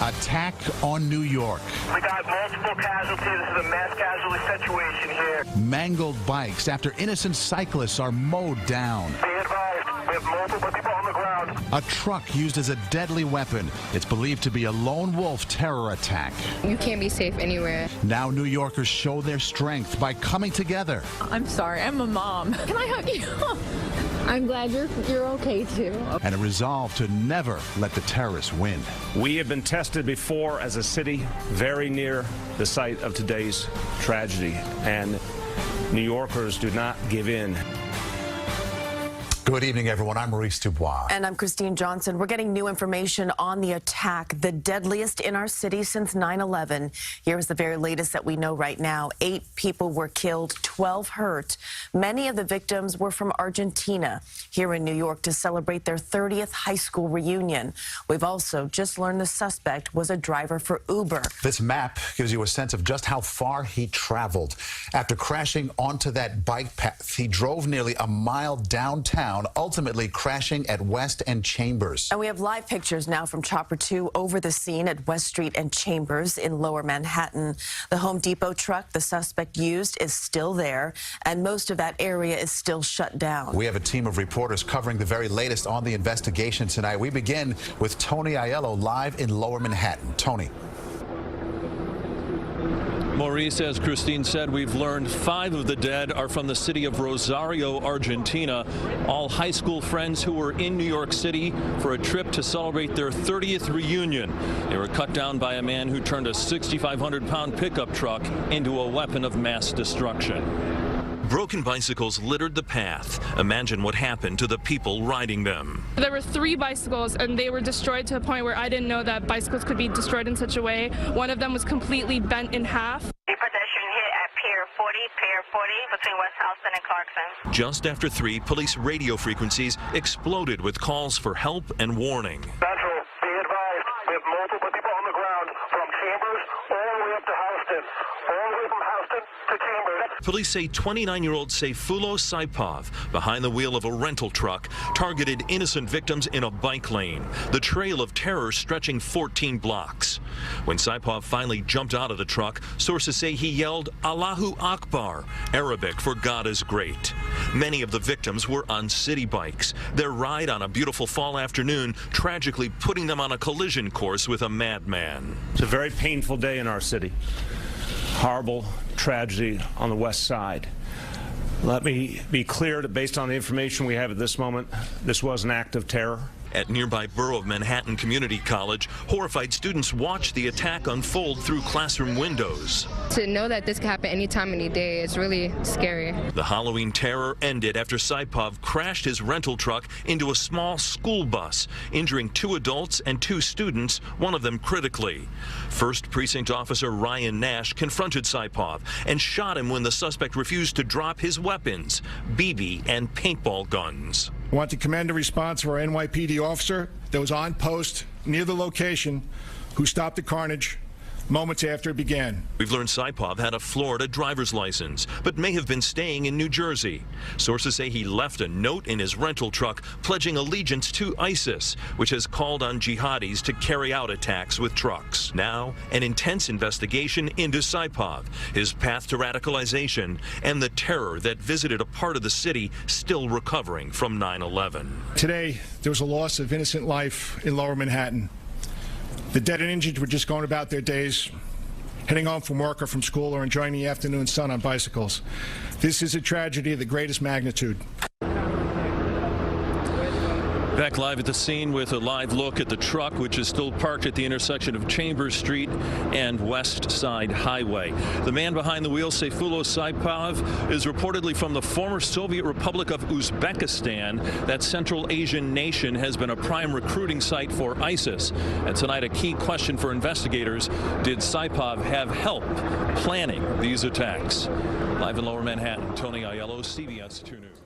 Attack on New York. We got multiple casualties. This is a mass casualty situation here. Mangled bikes after innocent cyclists are mowed down. Be advised, we have multiple people on the ground. A truck used as a deadly weapon. It's believed to be a lone wolf terror attack. You can't be safe anywhere. Now New Yorkers show their strength by coming together. I'm sorry, I'm a mom. Can I hug you? I'm glad you're okay too. And a resolve to never let the terrorists win. We have been tested before as a city very near the site of today's tragedy, and New Yorkers do not give in. Good evening, everyone. I'm Maurice Dubois. And I'm Christine Johnson. We're getting new information on the attack, the deadliest in our city since 9/11. Here's the very latest that we know right now. 8 people were killed, 12 hurt. Many of the victims were from Argentina, here in New York to celebrate their 30th high school reunion. We've also just learned the suspect was a driver for Uber. This map gives you a sense of just how far he traveled. After crashing onto that bike path, he drove nearly a mile downtown, ultimately crashing at West and Chambers. And we have live pictures now from Chopper 2 over the scene at West Street and Chambers in Lower Manhattan. The Home Depot truck the suspect used is still there, and most of that area is still shut down. We have a team of reporters covering the very latest on the investigation tonight. We begin with Tony Aiello live in Lower Manhattan. Tony. Maurice, as Christine said, we've learned 5 of the dead are from the city of Rosario, Argentina. All high school friends who were in New York City for a trip to celebrate their 30th reunion. They were cut down by a man who turned a 6,500-pound pickup truck into a weapon of mass destruction. Broken bicycles littered the path. Imagine what happened to the people riding them. There were 3 bicycles, and they were destroyed to a point where I didn't know that bicycles could be destroyed in such a way. One of them was completely bent in half. A pedestrian hit at Pier 40 between West Houston and Clarkson. Just after 3, police radio frequencies exploded with calls for help and warning. Central, be advised, we have multiple people on the ground from Chambers all the way up to Houston. All the way from Houston to Chambers. Police say 29-year-old Sayfulo Saipov, behind the wheel of a rental truck, targeted innocent victims in a bike lane, the trail of terror stretching 14 blocks. When Saipov finally jumped out of the truck, sources say he yelled, "Allahu Akbar," Arabic for God is great. Many of the victims were on city bikes, their ride on a beautiful fall afternoon tragically putting them on a collision course with a madman. It's a very painful day in our city. Horrible tragedy on the west side. Let me be clear that based on the information we have at this moment, this was an act of terror. At nearby Borough of Manhattan Community College, horrified students watched the attack unfold through classroom windows. To know that this could happen any time, any day, is really scary. The Halloween terror ended after Saipov crashed his rental truck into a small school bus, injuring 2 adults and 2 students, one of them critically. 1st Precinct Officer Ryan Nash confronted Saipov and shot him when the suspect refused to drop his weapons, BB and paintball guns. I want to commend the response of our NYPD officer that was on post near the location who stopped the carnage moments after it began. We've learned Saipov had a Florida driver's license, but may have been staying in New Jersey. Sources say he left a note in his rental truck pledging allegiance to ISIS, which has called on jihadis to carry out attacks with trucks. Now, an intense investigation into Saipov, his path to radicalization, and the terror that visited a part of the city still recovering from 9/11. Today, there was a loss of innocent life in Lower Manhattan. The dead and injured were just going about their days, heading home from work or from school or enjoying the afternoon sun on bicycles. This is a tragedy of the greatest magnitude. Back live at the scene with a live look at the truck, which is still parked at the intersection of Chambers Street and West Side Highway. The man behind the wheel, Sayfulo Saipov, is reportedly from the former Soviet Republic of Uzbekistan. That Central Asian nation has been a prime recruiting site for ISIS. And tonight, a key question for investigators: did Saipov have help planning these attacks? Live in Lower Manhattan, Tony Aiello, CBS 2 News.